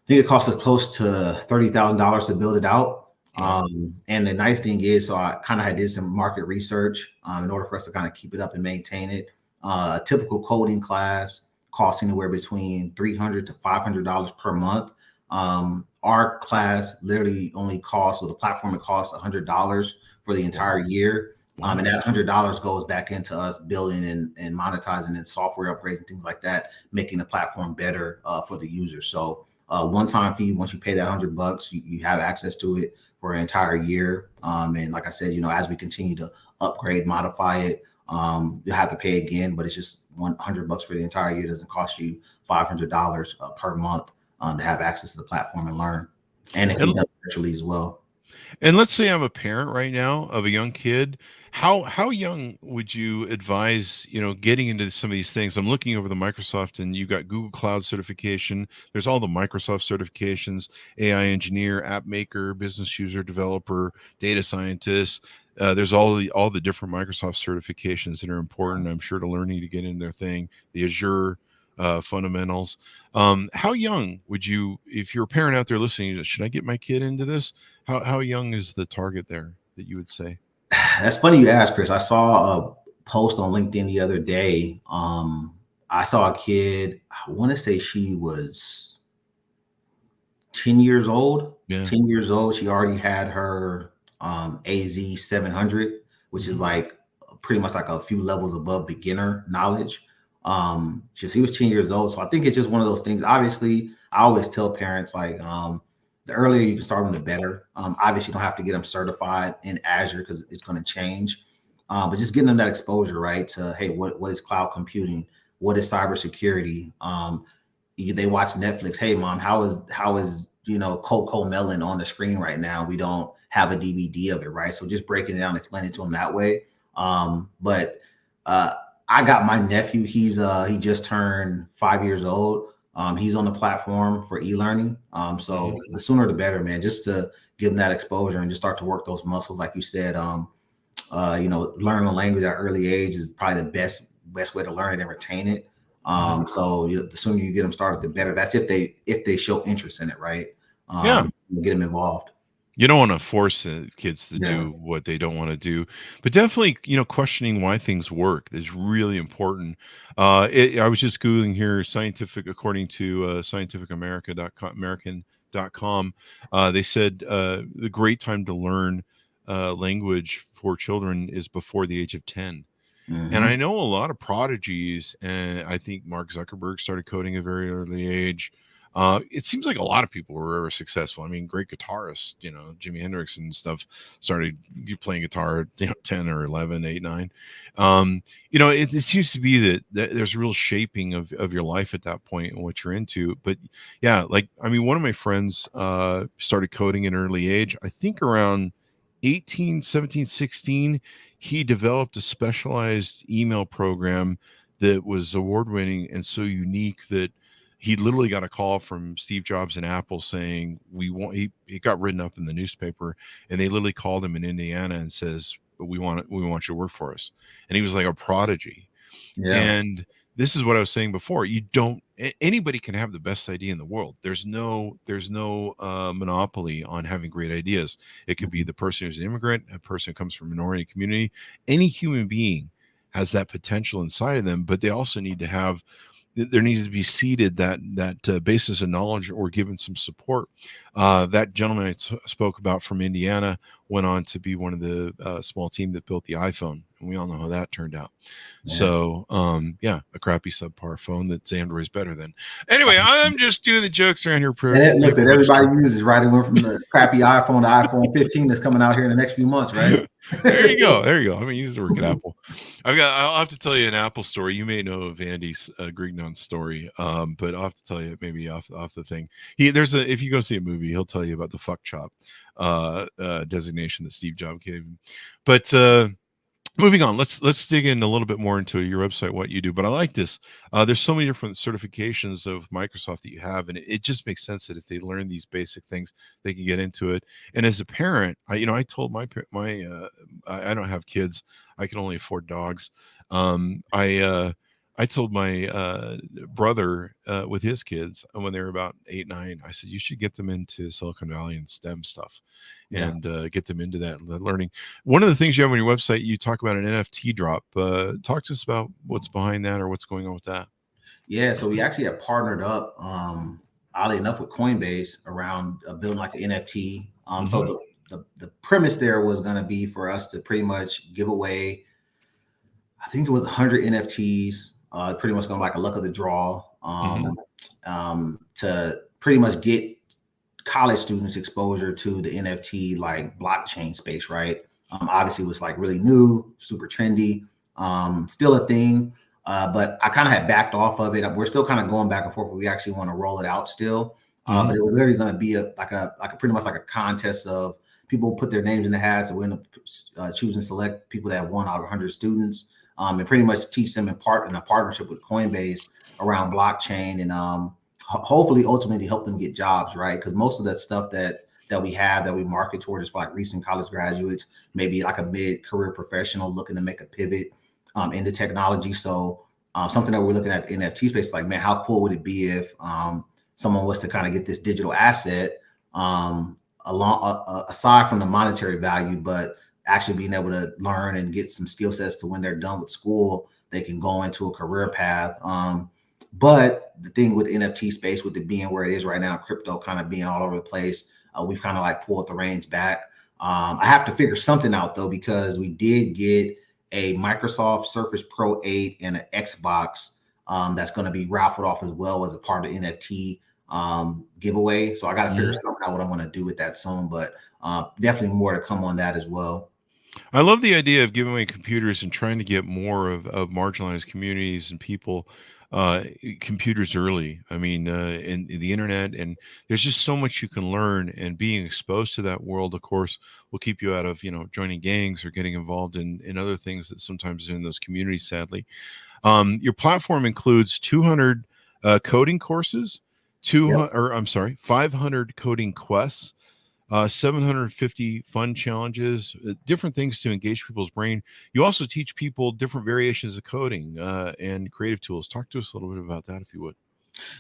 think it cost us close to $30,000 to build it out. And the nice thing is, so I kind of did some market research in order for us to kind of keep it up and maintain it. A typical coding class costs anywhere between $300 to $500 per month. Our class literally only costs, the platform, it costs $100 for the entire year. And that $100 goes back into us building and monetizing and software upgrades and things like that, making the platform better for the user. So one-time fee, once you pay that $100, you have access to it for an entire year. And like I said, as we continue to upgrade, modify it, you'll have to pay again, but it's just $100 for the entire year. It doesn't cost you $500 per month to have access to the platform and learn. And it's done virtually as well. And let's say I'm a parent right now of a young kid. How young would you advise, getting into some of these things? I'm looking over the Microsoft, and you got Google Cloud certification. There's all the Microsoft certifications: AI engineer, app maker, business user, developer, data scientist. There's all the different Microsoft certifications that are important, I'm sure, to learning to get in their thing. The Azure fundamentals. How young would you, if you're a parent out there listening, should I get my kid into this? How young is the target there that you would say? That's funny you asked, Chris. I saw a post on LinkedIn the other day. I saw a kid, I want to say she was 10 years old. Yeah. 10 years old. She already had her AZ 700, which is like pretty much like a few levels above beginner knowledge. He was 10 years old. So I think it's just one of those things. Obviously, I always tell parents, like, the earlier you can start them, the better. Obviously, you don't have to get them certified in Azure because it's going to change. But just getting them that exposure, right, to, hey, what is cloud computing? What is cybersecurity? They watch Netflix. Hey, mom, how is Coco Melon on the screen right now? We don't have a DVD of it, right? So just breaking it down, explaining it to them that way. But I got my nephew. He just turned 5 years old. He's on the platform for e-learning. So the sooner the better, man, just to give them that exposure and just start to work those muscles. Like you said, learning a language at an early age is probably the best way to learn it and retain it. So the sooner you get them started, the better. That's if they show interest in it, right? Get them involved. You don't want to force kids to do what they don't want to do, but definitely, questioning why things work is really important. I was just Googling here, according to scientificamerican.com. They said the great time to learn language for children is before the age of 10. And I know a lot of prodigies, and I think Mark Zuckerberg started coding at a very early age. It seems like a lot of people were ever successful. I mean, great guitarists, Jimi Hendrix and stuff started playing guitar at 10 or 11, 8, 9. It seems to be that there's a real shaping of your life at that point and what you're into. But yeah, one of my friends started coding at an early age. I think around 18, 17, 16, he developed a specialized email program that was award-winning and so unique that he literally got a call from Steve Jobs and Apple saying he got written up in the newspaper, and they literally called him in Indiana and says, we want you to work for us. And he was like a prodigy. Yeah. And this is what I was saying before. Anybody can have the best idea in the world. There's no monopoly on having great ideas. It could be the person who's an immigrant, a person who comes from a minority community. Any human being has that potential inside of them, but they also need to have, there needs to be seeded that basis of knowledge or given some support. That gentleman I spoke about from Indiana went on to be one of the small team that built the iPhone, and we all know how that turned out. Yeah. So, a crappy subpar phone that's Android's better than. Anyway, I'm just doing the jokes around here. Look, that everybody uses, right? It went from the crappy iPhone to iPhone 15 that's coming out here in the next few months, right? There you go. I mean, used to work at Apple. I'll have to tell you an Apple story. You may know of Andy's Grignon story, but I'll have to tell you maybe off the thing. If you go see a movie, he'll tell you about the fuck chop designation that Steve Jobs gave him. But moving on, let's dig in a little bit more into your website, what you do. But I like this. There's so many different certifications of Microsoft that you have, and it just makes sense that if they learn these basic things, they can get into it. And as a parent, I told my I don't have kids. I can only afford dogs. I told my brother with his kids when they were about 8, 9, I said, you should get them into Silicon Valley and STEM stuff and get them into that learning. One of the things you have on your website, you talk about an NFT drop. Talk to us about what's behind that or what's going on with that. Yeah, so we actually have partnered up, oddly enough, with Coinbase around building like an NFT. So the premise there was going to be for us to pretty much give away, I think it was 100 NFTs. Pretty much going to like a luck of the draw to pretty much get college students exposure to the NFT like blockchain space, right? Obviously it was like really new, super trendy, still a thing, but I kind of had backed off of it. We're still kind of going back and forth. We actually want to roll it out still, but it was literally going to be a pretty much like a contest of people put their names in the hats and we end up choose and select people that won out of 100 students. And pretty much teach them in a partnership with Coinbase around blockchain and hopefully ultimately help them get jobs, right? Because most of that stuff that we have that we market towards is for like recent college graduates, maybe like a mid-career professional looking to make a pivot into technology. So something that we're looking at the NFT space is like, man, how cool would it be if someone was to kind of get this digital asset aside from the monetary value, but actually being able to learn and get some skill sets to when they're done with school, they can go into a career path. But the thing with NFT space, with it being where it is right now, crypto kind of being all over the place, we've kind of like pulled the reins back. I have to figure something out though, because we did get a Microsoft Surface Pro 8 and an Xbox that's going to be raffled off as well as a part of the NFT giveaway. So I got to figure something out what I'm going to do with that soon, but definitely more to come on that as well. I love the idea of giving away computers and trying to get more of marginalized communities and people computers early. I mean, in the internet, and there's just so much you can learn, and being exposed to that world, of course, will keep you out of, joining gangs or getting involved in other things that sometimes are in those communities, sadly. Your platform includes 200 coding courses, 500 coding quests, 750 fun challenges, different things to engage people's brain. You also teach people different variations of coding and creative tools. Talk to us a little bit about that, if you would.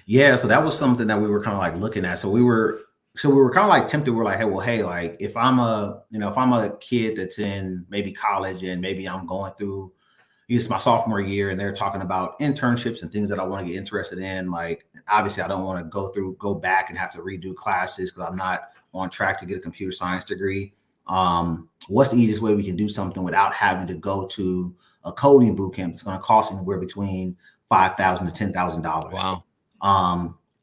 Yeah, so that was something that we were kind of like looking at. So we were kind of like tempted. We're like, hey, like if I'm a kid that's in maybe college and maybe I'm going through it's my sophomore year and they're talking about internships and things that I want to get interested in. Like, obviously I don't want to go back and have to redo classes because I'm not on track to get a computer science degree. What's the easiest way we can do something without having to go to a coding boot camp? It's going to cost anywhere between $5,000 to $10,000. Wow.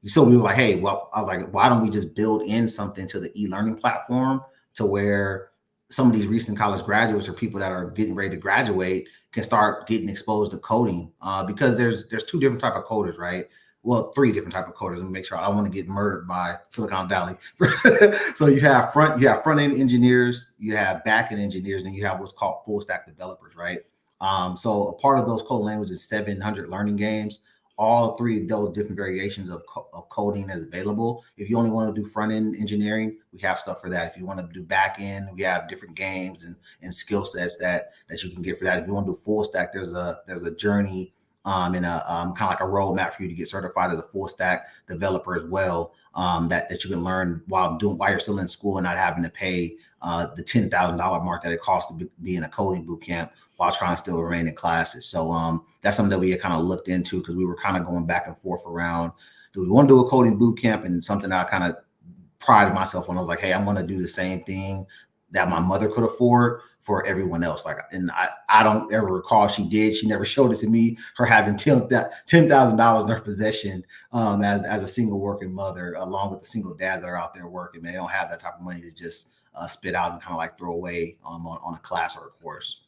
so we were like, hey, well, I was like, why don't we just build in something to the e-learning platform to where some of these recent college graduates or people that are getting ready to graduate can start getting exposed to coding, because there's two different type of coders, right? Well, three different type of coders. And make sure I don't want to get murdered by Silicon Valley. So you have front end engineers, you have back end engineers, and you have what's called full stack developers, right? So a part of those code languages is 700 learning games. All three of those different variations of coding is available. If you only want to do front end engineering, we have stuff for that. If you want to do back end, we have different games and skill sets that you can get for that. If you want to do full stack, there's a journey and a kind of like a roadmap for you to get certified as a full stack developer as well. That you can learn while you're still in school and not having to pay the $10,000 mark that it costs to be in a coding boot camp while trying to still remain in classes. So that's something that we had kind of looked into, because we were kind of going back and forth around, do we want to do a coding boot camp? And something that I kind of prided myself on, I was like, hey, I'm going to do the same thing that my mother could afford for everyone else. Like, and I don't ever recall she did. She never showed it to me, her having $10,000 in her possession as a single working mother, along with the single dads that are out there working. They don't have that type of money to just spit out and kind of like throw away on a class or a course.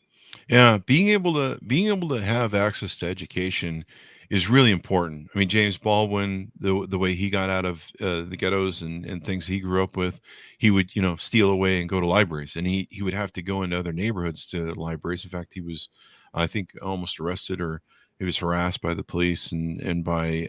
Yeah, being able to have access to education is really important. I mean, James Baldwin, the way he got out of the ghettos and things he grew up with, he would, steal away and go to libraries, and he would have to go into other neighborhoods to libraries. In fact, he was, I think, almost arrested, or he was harassed by the police and by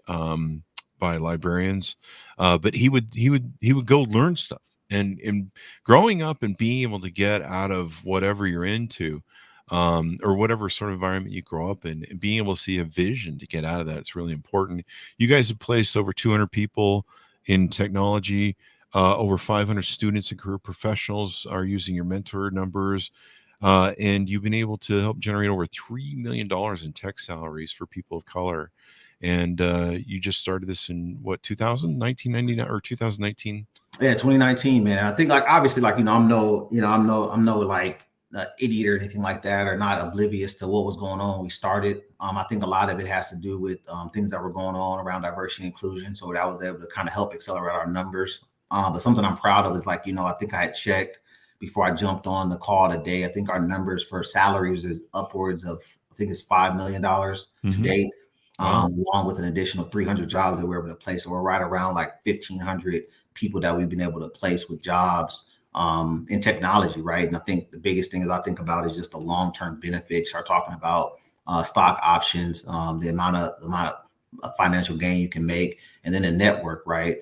librarians. But he would go learn stuff, and growing up and being able to get out of whatever you're into, or whatever sort of environment you grow up in, and being able to see a vision to get out of that, it's really important. You guys have placed over 200 people in technology. Over 500 students and career professionals are using your mentor numbers. And you've been able to help generate over $3 million in tech salaries for people of color. And you just started this in what, 1999 or 2019? Yeah, 2019, man. I think, like, obviously, like, I'm no like idiot or anything like that, or not oblivious to what was going on when we started. I think a lot of it has to do with things that were going on around diversity and inclusion. So that was able to kind of help accelerate our numbers. But something I'm proud of is, like, I think I had checked before I jumped on the call today. I think our numbers for salaries is upwards of, I think it's $5 million to date, along with an additional 300 jobs that we're able to place. So we're right around like 1,500 people that we've been able to place with jobs in technology, right? And I think the biggest thing I think about is just the long-term benefits. Start talking about stock options, the amount of financial gain you can make, and then the network, right?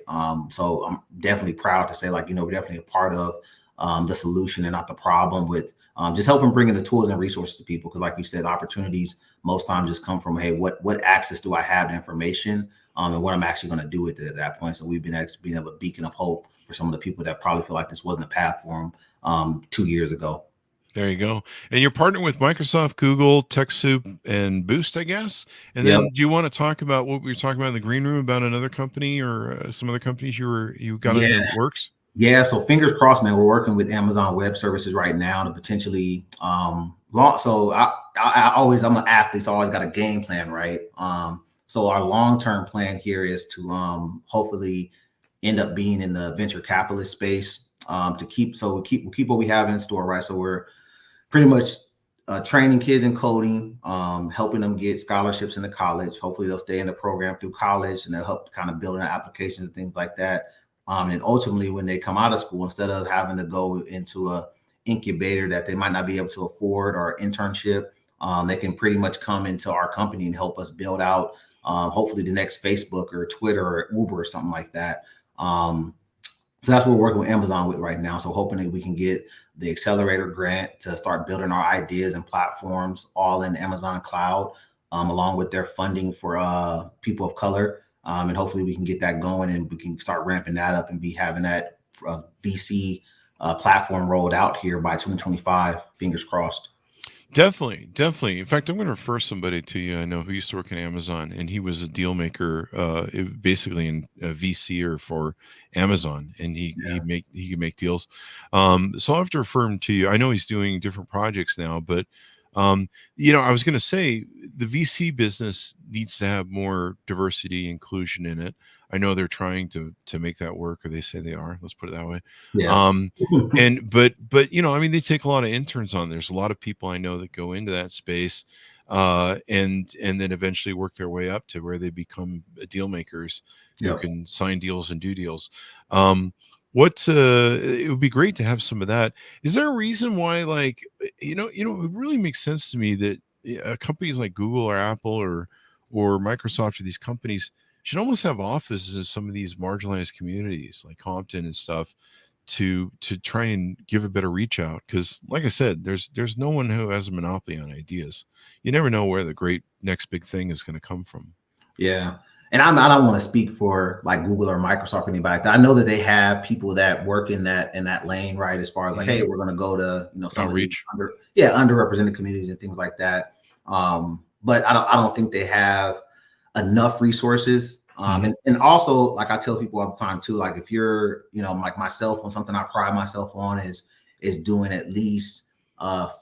So I'm definitely proud to say, like, we're definitely a part of the solution and not the problem, with just helping bringing the tools and resources to people. Because, like you said, opportunities most times just come from, hey, what access do I have to information, and what I'm actually going to do with it at that point. So we've been able to be a beacon of hope for some of the people that probably feel like this wasn't a path for them 2 years ago. There you go. And you're partnering with Microsoft, Google, TechSoup, and Boost, I guess. And then, do you want to talk about what we were talking about in the green room about another company, or some other companies you got in the works? Yeah. So fingers crossed, man. We're working with Amazon Web Services right now to potentially So I'm an athlete, so I always got a game plan, right? So our long-term plan here is to hopefully end up being in the venture capitalist space, we'll keep what we have in store, right? So we're pretty much training kids in coding, helping them get scholarships into college. Hopefully they'll stay in the program through college, and they'll help kind of building applications and things like that. And ultimately, when they come out of school, instead of having to go into a incubator that they might not be able to afford, or internship, they can pretty much come into our company and help us build out hopefully the next Facebook or Twitter or Uber or something like that. So that's what we're working with Amazon with right now. So hoping that we can get the accelerator grant to start building our ideas and platforms all in Amazon cloud, along with their funding for people of color. And hopefully we can get that going, and we can start ramping that up and be having that VC platform rolled out here by 2025. Fingers crossed. Definitely. In fact, I'm going to refer somebody to you I know who used to work at Amazon, and he was a deal maker, basically in a VC for Amazon, and he could make deals. So I'll have to refer him to you. I know he's doing different projects now, but I was going to say the VC business needs to have more diversity inclusion in it. I know they're trying to make that work, or they say they are. Let's put it that way. Yeah. And but I mean, they take a lot of interns on. There's a lot of people I know that go into that space, and then eventually work their way up to where they become deal makers who Yeah. can sign deals and do deals. It would be great to have some of that. Is there a reason why, like, it really makes sense to me that companies like Google or Apple or Microsoft or these companies should almost have offices in some of these marginalized communities like Compton and stuff to try and give a better reach out? Because like I said, there's no one who has a monopoly on ideas. You never know where the great next big thing is going to come from. Yeah. And I don't want to speak for like Google or Microsoft or anybody like that. I know that they have people that work in that lane, right? As far as like, hey, we're going to go to, some outreach, underrepresented communities and things like that. But I don't think they have enough resources. And also, like I tell people all the time too, like if you're, like myself, on something I pride myself on is doing at least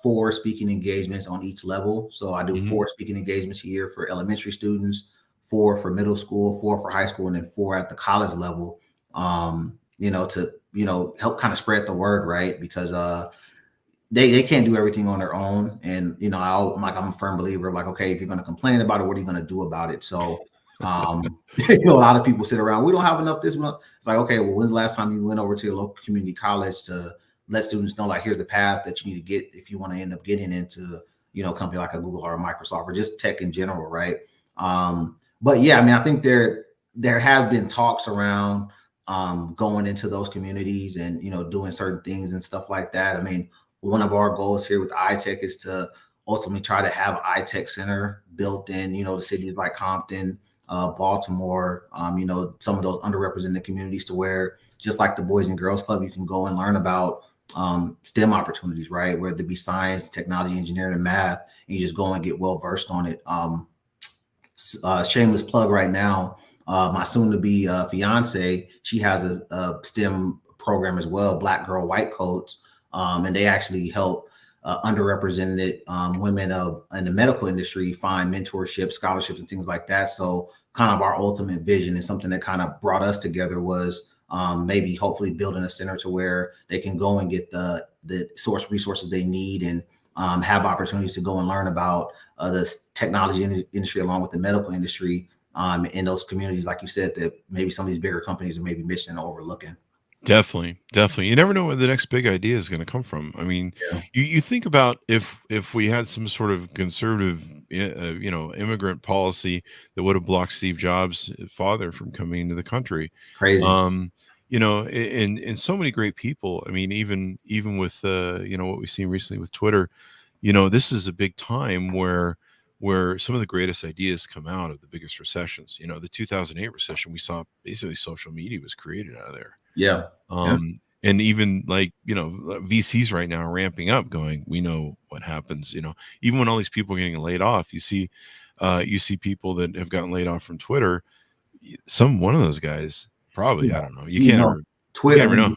4 speaking engagements on each level. So I do 4 speaking engagements a year for elementary students, 4 for middle school, 4 for high school, and then 4 at the college level, to help kind of spread the word, right? Because they can't do everything on their own. And, I'm a firm believer of like, okay, if you're going to complain about it, what are you going to do about it? So, a lot of people sit around, we don't have enough this month. It's like, okay, well, when's the last time you went over to your local community college to let students know, like, here's the path that you need to get if you want to end up getting into, a company like a Google or a Microsoft or just tech in general, right? But yeah, I mean, I think there has been talks around going into those communities and, doing certain things and stuff like that. I mean, one of our goals here with ITech is to ultimately try to have an ITech center built in, the cities like Compton, Baltimore, some of those underrepresented communities, to where just like the Boys and Girls Club, you can go and learn about STEM opportunities, right? Whether it be science, technology, engineering, and math, and you just go and get well versed on it. Shameless plug right now, my soon-to-be fiance, she has a STEM program as well, Black Girl White Coats, and they actually help underrepresented women in the medical industry find mentorship, scholarships, and things like that. So kind of our ultimate vision and something that kind of brought us together was maybe hopefully building a center to where they can go and get the source resources they need and have opportunities to go and learn about the technology industry along with the medical industry in those communities, like you said, that maybe some of these bigger companies are maybe missing and overlooking. Definitely. You never know where the next big idea is going to come from. I mean, you think about if we had some sort of conservative, immigrant policy that would have blocked Steve Jobs' father from coming into the country. Crazy. And so many great people. I mean, even with what we've seen recently with Twitter, this is a big time where some of the greatest ideas come out of the biggest recessions. The 2008 recession, we saw basically social media was created out of there. Yeah. And even like, VCs right now are ramping up going, we know what happens, even when all these people are getting laid off, you see people that have gotten laid off from Twitter. One of those guys, probably, I don't know. You can't ever, Twitter, you never know.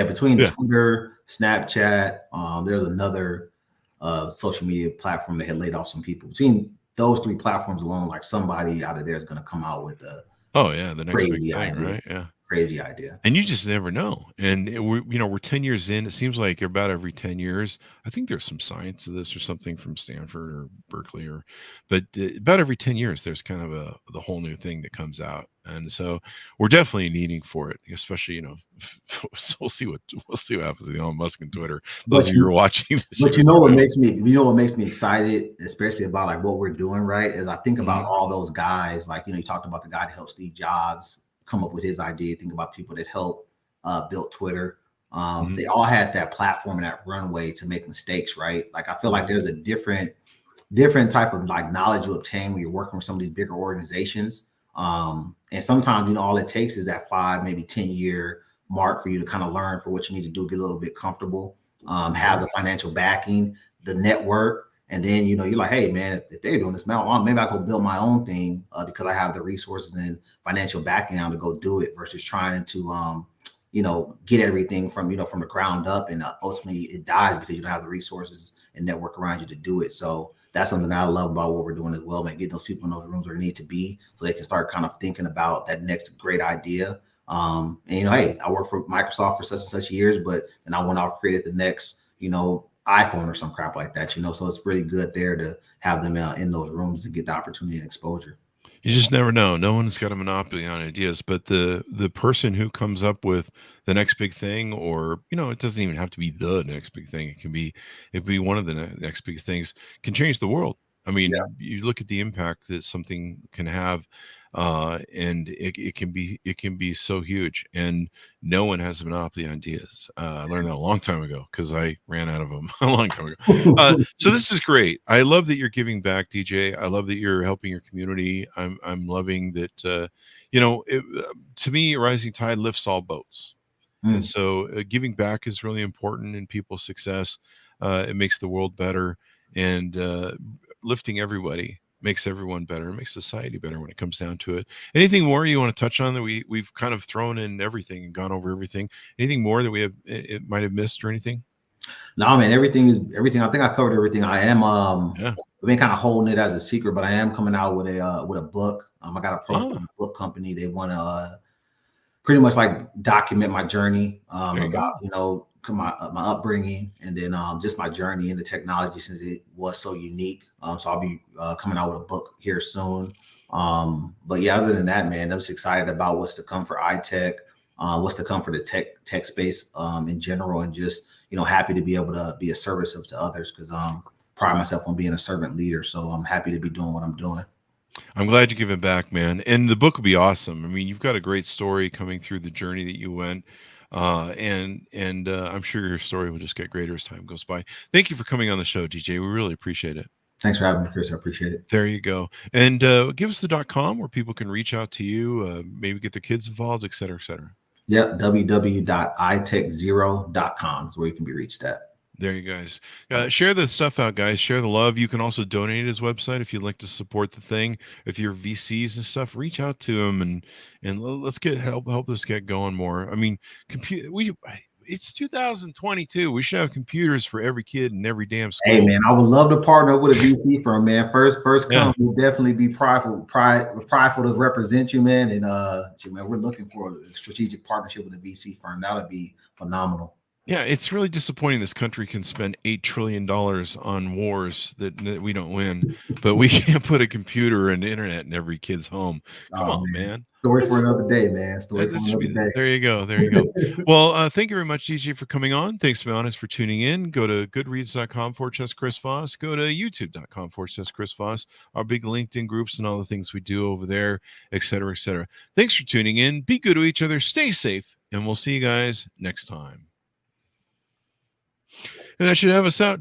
Between Twitter, Snapchat, there's another social media platform that had laid off some people. Between those 3 platforms alone, like somebody out of there is going to come out with the next big thing, idea. right? Yeah. Crazy idea. And you just never know. And we're 10 years in. It seems like about every 10 years, I think there's some science to this or something from Stanford or Berkeley, but about every 10 years, there's kind of the whole new thing that comes out. And so we're definitely needing for it, especially, so we'll see what happens with Elon Musk and Twitter. Those of you who are watching. But what makes me excited, especially about like what we're doing, right? Is I think about all those guys, like, you talked about the guy that helped Steve Jobs come up with his idea. Think about people that helped build Twitter. They all had that platform and that runway to make mistakes, right? Like I feel like there's a different type of like knowledge you obtain when you're working with some of these bigger organizations. And sometimes, all it takes is that 5, maybe 10-year mark for you to kind of learn for what you need to do, get a little bit comfortable, have the financial backing, the network. And then, you're like, hey, man, if they're doing this, man, maybe I go build my own thing because I have the resources and financial backing now to go do it versus trying to, get everything from from the ground up, and ultimately it dies because you don't have the resources and network around you to do it. So that's something that I love about what we're doing as well, man. Getting those people in those rooms where they need to be, so they can start kind of thinking about that next great idea. And hey, I worked for Microsoft for such and such years, but then I went off created the next, iPhone or some crap like that. So it's really good there to have them in those rooms to get the opportunity and exposure. You just never know. No one's got a monopoly on ideas, but the person who comes up with the next big thing, or it doesn't even have to be the next big thing. It can be one of the next big things, can change the world. I mean, you look at the impact that something can have, and it can be so huge, and no one has a monopoly on ideas. I learned that a long time ago because I ran out of them a long time ago. So this is great. I love that you're giving back, DJ. I love that you're helping your community. I'm loving that. To me, rising tide lifts all boats, and so giving back is really important in people's success. It makes the world better, and lifting everybody makes everyone better, makes society better when it comes down to it. Anything more you want to touch on that we've kind of thrown in everything and gone over everything? Anything more that it might have missed or anything? No, man, everything is everything. I think I covered everything. I am I've been kind of holding it as a secret, but I am coming out with a book. I got approached by a book company. They want to pretty much like document my journey about my upbringing, and then just my journey into technology, since it was so unique. So I'll be coming out with a book here soon. But yeah, other than that, man, I'm just excited about what's to come for ITech, what's to come for the tech space in general, and just happy to be able to be a service to others, because pride myself on being a servant leader. So I'm happy to be doing what I'm doing. I'm glad you give it back, man. And the book will be awesome. I mean, you've got a great story coming through the journey that you went. And I'm sure your story will just get greater as time goes by. Thank you for coming on the show, DJ. We really appreciate it. Thanks for having me, Chris. I appreciate it. There you go. And give us the .com where people can reach out to you, maybe get their kids involved, et cetera, et cetera. Yep. www.itech0.com is where you can be reached at. There you guys. Share the stuff out, guys. Share the love. You can also donate his website if you'd like to support the thing. If you're VCs and stuff, reach out to him and let's help this get going more. I mean, it's 2022. We should have computers for every kid in every damn school. Hey man, I would love to partner with a VC firm, man. First come, we'll definitely be prideful to represent you, man. And man, we're looking for a strategic partnership with a VC firm. That would be phenomenal. Yeah, it's really disappointing this country can spend $8 trillion on wars that we don't win, but we can't put a computer and internet in every kid's home. Come on, man. Story for another day, man. Story for another day. There you go. There you go. Well, thank you very much, DJ, for coming on. Thanks, to be honest, for tuning in. Go to goodreads.com/Chris Voss. Go to youtube.com/Chris Voss. Our big LinkedIn groups and all the things we do over there, et cetera, et cetera. Thanks for tuning in. Be good to each other. Stay safe, and we'll see you guys next time. And that should have us out.